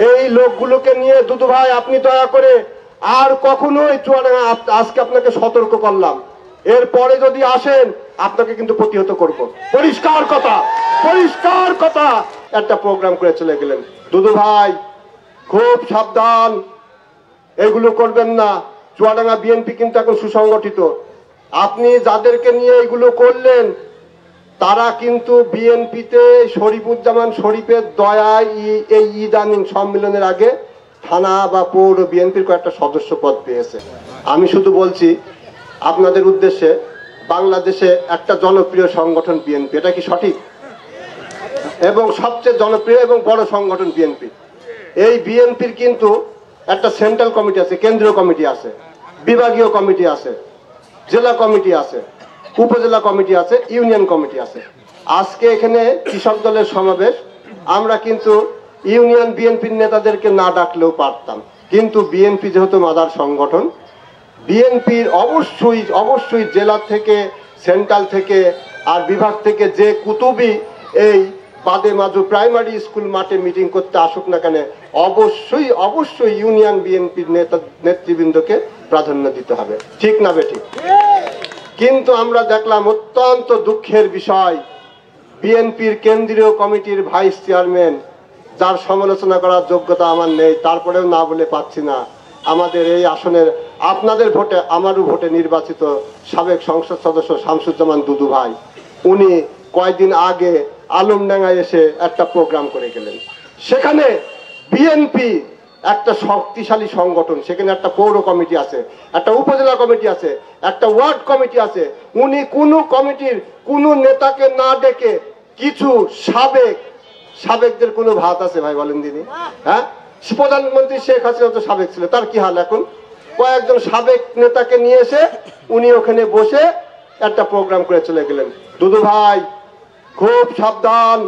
এই লোকগুলোকে নিয়ে দুদু ভাই আপনি দয়া করে আর কখনোই চুয়াডাঙ্গা, আজকে আপনাকে সতর্ক করলাম, এরপরে যদি আসেন আপনাকে কিন্তু প্রতিহত করব। পরিষ্কার কথা, পরিষ্কার কথা। একটা প্রোগ্রাম করে চলে গেলেন। দুদু ভাই খুব সাবধান, এগুলো করবেন না। চুয়াডাঙ্গা বিএনপি কিন্তু এখন সুসংগঠিত। আপনি যাদেরকে নিয়ে এগুলো করলেন তারা কিন্তু বিএনপিতে শরীফুজ্জামান শরীফের দয়ায় এই ইদানিং সম্মেলনের আগে থানা বা পৌর বিএনপির কয়েকটা সদস্য পদ পেয়েছে। আমি শুধু বলছি আপনাদের উদ্দেশ্যে, বাংলাদেশে একটা জনপ্রিয় সংগঠন বিএনপি, এটা কি সঠিক? এবং সবচেয়ে জনপ্রিয় এবং বড় সংগঠন বিএনপি। এই বিএনপির কিন্তু একটা সেন্ট্রাল কমিটি আছে, কেন্দ্রীয় কমিটি আছে, বিভাগীয় কমিটি আছে, জেলা কমিটি আছে, উপজেলা কমিটি আছে, ইউনিয়ন কমিটি আছে। আজকে এখানে কৃষক দলের সমাবেশ, আমরা কিন্তু ইউনিয়ন বিএনপির নেতাদেরকে না ডাকলেও পারতাম, কিন্তু বিএনপি যেহেতু মাদার সংগঠন, বিএনপির অবশ্যই অবশ্যই জেলা থেকে, সেন্ট্রাল থেকে আর বিভাগ থেকে যে কুতুবি এই বাদে মাজু প্রাইমারি স্কুল মাঠে মিটিং করতে আসুক না কেন, অবশ্যই অবশ্যই ইউনিয়ন বিএনপির নেতৃবৃন্দকে প্রাধান্য দিতে হবে, ঠিক না বেঠিক? কিন্তু আমরা দেখলাম অত্যন্ত দুঃখের বিষয়, বিএনপির কেন্দ্রীয় কমিটির ভাইস চেয়ারম্যান, যার সমালোচনা করার যোগ্যতা আমার নেই, তারপরেও না বলে পাচ্ছি না, আমাদের এই আসনের আপনাদের ভোটে, আমারও ভোটে নির্বাচিত সাবেক সংসদ সদস্য শামসুজ্জামান দুদু ভাই, উনি কয়েকদিন আগে আলমডাঙ্গায় এসে একটা প্রোগ্রাম করে গেলেন। সেখানে বিএনপি একটা শক্তিশালী সংগঠন, সেখানে একটা পৌর কমিটি আছে, একটা উপজেলা কমিটি আছে, একটা ওয়ার্ড কমিটি আছে। উনি কোনো কমিটির কোনো নেতাকে না ডেকে কিছু সাবেকদের কোনো ভাত আছে ভাই বলেন দিদি? হ্যাঁ, প্রধানমন্ত্রী শেখ হাসিনা তো সাবেক ছিল, তার কি হাল এখন? কয়েকজন সাবেক নেতাকে নিয়ে এসে উনি ওখানে বসে একটা প্রোগ্রাম করে চলে গেলেন। দুদু ভাই খুব সাবধান,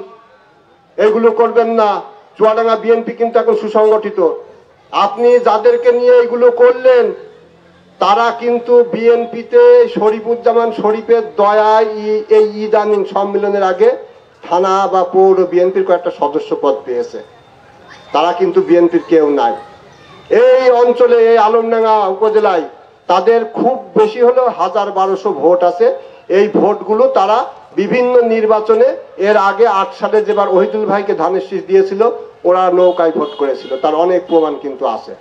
এগুলো করবেন না। চুয়াডাঙ্গা বিএনপি কিন্তু এখন সুসংগঠিত। আপনি যাদেরকে নিয়ে এগুলো করলেন তারা কিন্তু বিএনপিতে শরীফুজ্জামান শরীফের দয়ায় এই ইদানিং সম্মেলনের আগে থানা বা পৌর বিএনপির কয়েকটা সদস্য পদ পেয়েছে। তারা কিন্তু বিএনপির কেউ নাই এই অঞ্চলে। এই আলমডাঙ্গা উপজেলায় তাদের খুব বেশি হলেও 1000-1200 ভোট আছে। এই ভোটগুলো তারা বিভিন্ন নির্বাচনে, এর আগে 8 সালে যেবার ওহিদুল ভাইকে ধানের শীষ দিয়েছিল, ওরা নৌকায় ভোট করেছিল, তার অনেক প্রমাণ কিন্তু আছে।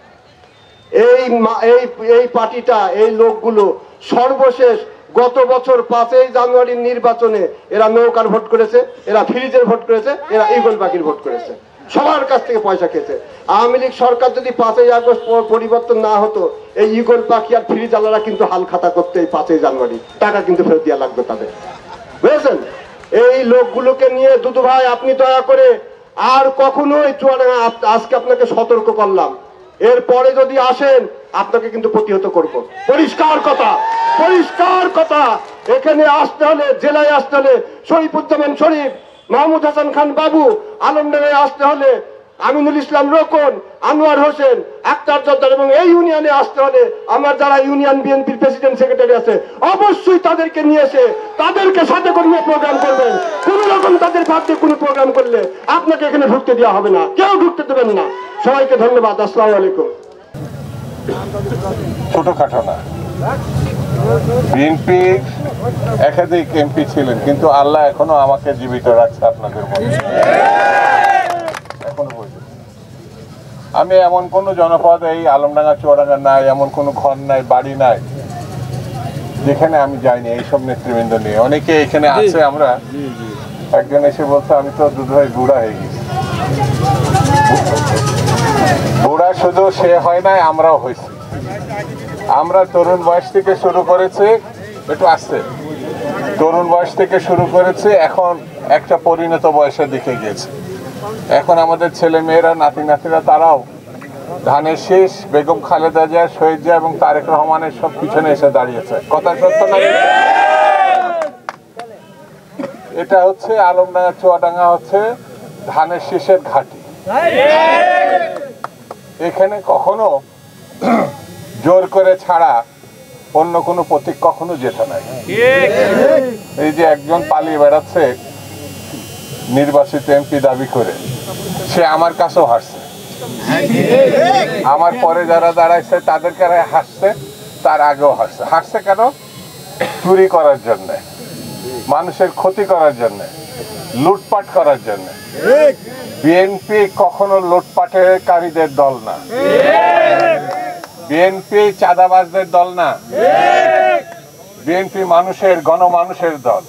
এই পার্টিটা, এই লোকগুলো সর্বশেষ গত বছর 5ই জানুয়ারির নির্বাচনে এরা নৌকার ভোট করেছে, এরা ফ্রিজের ভোট করেছে, এরা ইগল পাখির ভোট করেছে, সবার কাছ থেকে পয়সা খেয়েছে। আওয়ামী লীগ সরকার যদি 5ই আগস্ট পরিবর্তন না হতো, এই ইগল পাখি আর ফ্রিজ আলারা কিন্তু হাল খাতা করতে এই 5ই জানুয়ারি টাকা কিন্তু ফেরত দেওয়া লাগবে তাদের, বুঝেছেন? এই লোকগুলোকে নিয়ে দুদু ভাই আপনি দয়া করে আর কখনোই চুয়াডাঙ্গা, আজকে আপনাকে সতর্ক করলাম, এরপরে যদি আসেন আপনাকে কিন্তু প্রতিহত করব। পরিষ্কার কথা, পরিষ্কার কথা। এখানে আসতে হলে, জেলায় আসতে হলে শরীফুজ্জামান শরীফ, মাহমুদ হাসান খান বাবু, আলমডাঙ্গায় আসতে হলে আমিনুল ইসলাম রোকন, আনোয়ার হোসেন, আক্তার জর্দার, এবং এই ইউনিয়নে আসতে হলে আমার যারা ইউনিয়ন বিএনপির প্রেসিডেন্ট সেক্রেটারি আছে অবশ্যই তাদেরকে নিয়ে এসে তাদেরকে সাথে করে নিয়ে প্রোগ্রাম করবেন। কোন রকম তাদের ভাবতে কোনো প্রোগ্রাম করলে আপনাকে এখানে ঢুকতে দেওয়া হবে না, কেউ ঢুকতে দেবেন না। সবাইকে ধন্যবাদ। আসসালামু আলাইকুম। ছোটখাটো না, বিএনপি একাধিক এমপি ছিলেন, কিন্তু আল্লাহ এখনো আমাকে জীবিত রাখছে আপনাদের মধ্যে। এখনো পর্যন্ত আমি এমন কোন জনপদ এই আলমডাঙ্গা চুয়াডাঙ্গা নাই, এমন কোন ঘর নাই, বাড়ি নাই যেখানে আমি যাইনি এইসব নেতৃবৃন্দ নিয়ে। অনেকে এখানে আছে, আমরা একজন এসে বলছে আমি তো দুধ বুড়া হয়ে গেছি। বুড়া শুধু সে হয় নাই, আমরাও হয়েছি। আমরা তরুণ বয়স থেকে শুরু করেছি, একটু আসছে, তরুণ বয়স থেকে শুরু করেছে, এখন একটা পরিণত বয়সের দিকে গেছে। এখন আমাদের ছেলে মেয়েরা, নাতি নাতিরা, তারাও ধানের শীষ, বেগম খালেদা জিয়া, শহীদ জিয়া এবং তারেক রহমানের সব পিছনে এসে দাঁড়িয়েছে। কথা সত্য না? এটা হচ্ছে আলমডাঙ্গা চুয়াডাঙ্গা হচ্ছে ধানের শীষের ঘাঁটি। এখানে কখনো জোর করে ছাড়া অন্য কোনো প্রতীক কখনো যেতে নাই। এই যে একজন পালিয়ে বেড়াচ্ছে নির্বাচিত এমপি দাবি করে, সে আমার কাছেও হারছে, আমার পরে যারা দাঁড়াইছে তাদের কারে হাসছে, তার আগেও হাসছে। হাসছে কেন? চুরি করার জন্য, মানুষের ক্ষতি করার জন্য, লুটপাট করার জন্য। বিএনপি কখনো লুটপাটকারীদের দল না, বিএনপি চাঁদাবাজদের দল না, বিএনপি মানুষের, গণমানুষের দল।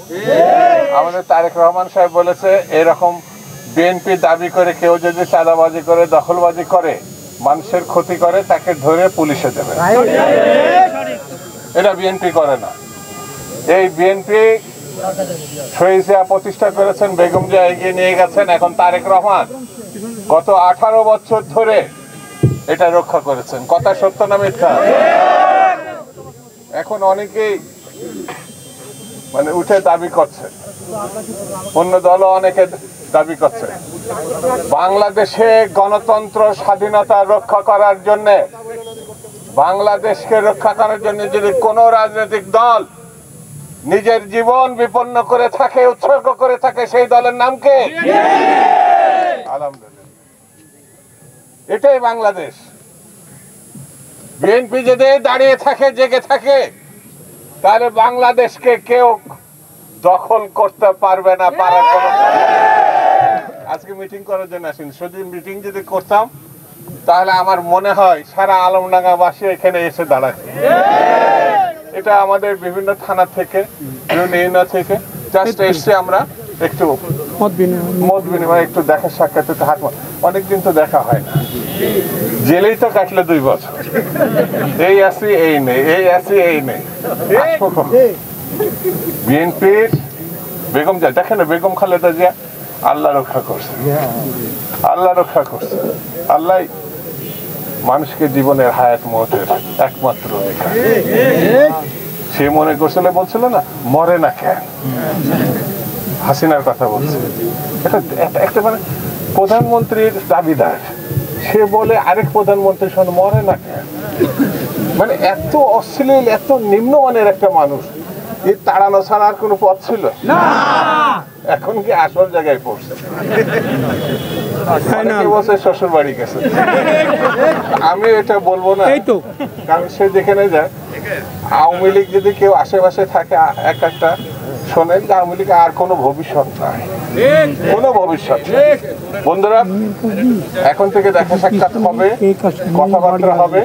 আমাদের তারেক রহমান সাহেব বলেছে, এরকম বিএনপি দাবি করে কেউ যদি চাঁদাবাজি করে, দখলবাজি করে, মানুষের ক্ষতি করে, তাকে ধরে পুলিশে দেবে। এটা বিএনপি করে না। এই বিএনপি শহীদ জিয়া প্রতিষ্ঠা করেছেন, বেগম জিয়া এগিয়ে নিয়ে গেছেন, এখন তারেক রহমান গত 18 বছর ধরে এটা রক্ষা করেছেন। কথা সত্য না মিথ্যা? এখন অনেকেই মানে উঠে দাবি করছে, অন্য দলও অনেকে দাবি করছে, বাংলাদেশে গণতন্ত্র স্বাধীনতা রক্ষা করার জন্য, বাংলাদেশকে রক্ষা করার জন্য যদি কোন রাজনৈতিক দল নিজের জীবন বিপন্ন করে থাকে, উৎসর্গ করে থাকে, সেই দলের নাম কি? আলহামদুলিল্লাহ, এটাই বাংলাদেশ। বিএনপি যদি দাঁড়িয়ে থাকে, জেগে থাকে, তাহলে বাংলাদেশকে কেউ দখল করতে পারবে না, পারার কোনো। আজকে মিটিং করার জন্য আসেন, শুধু মিটিং যদি করতাম তাহলে আমার মনে হয় সারা আলমডাঙ্গাবাসী এখানে এসে দাঁড়াচ্ছে। এটা আমাদের বিভিন্ন থানা থেকে, বিভিন্ন ইউনিয়ন থেকে জাস্ট এসে আমরা একটু মত বিনিময়, একটু দেখা সাক্ষাৎ, একটু হাত, অনেকদিন তো দেখা হয় না। জেলেই তো কাটলে 2 বছর, এই আসি এই নেই, এই আসি এই নেই। বিএনপির বেগম জিয়া, দেখেন না, বেগম খালেদা জিয়া আল্লাহ রক্ষা করছে, আল্লাহ রক্ষা করছে। আল্লাহ মানুষকে জীবনের হায়াত মতের একমাত্র অধিকার। সে মনে করছিল, বলছিল না মরে না কেন, হাসিনার কথা বলছে, একটা মানে প্রধানমন্ত্রীর দাবিদার, সে বলে আরেক প্রধানমন্ত্রীর সঙ্গে মরে না কেন। মানে এত অশ্লীল, এত নিম্নমানের একটা মানুষ, এই তাড়ানো ছাড়া আর কোনো পথ ছিল না। এখন কি আসল জায়গায় পড়ছে, বছর শ্বশুর বাড়ি গেছে। আমি এটা বলবো না, কারণ সে যেখানে যায়, আওয়ামী লীগ যদি কেউ আশেপাশে থাকে, একটা শোনেন যে আওয়ামী লীগ আর কোনো ভবিষ্যৎ নাই, কোনো ভবিষ্যৎ। বন্ধুরা, এখন থেকে দেখা সাক্ষাৎ হবে, কথাবার্তা হবে।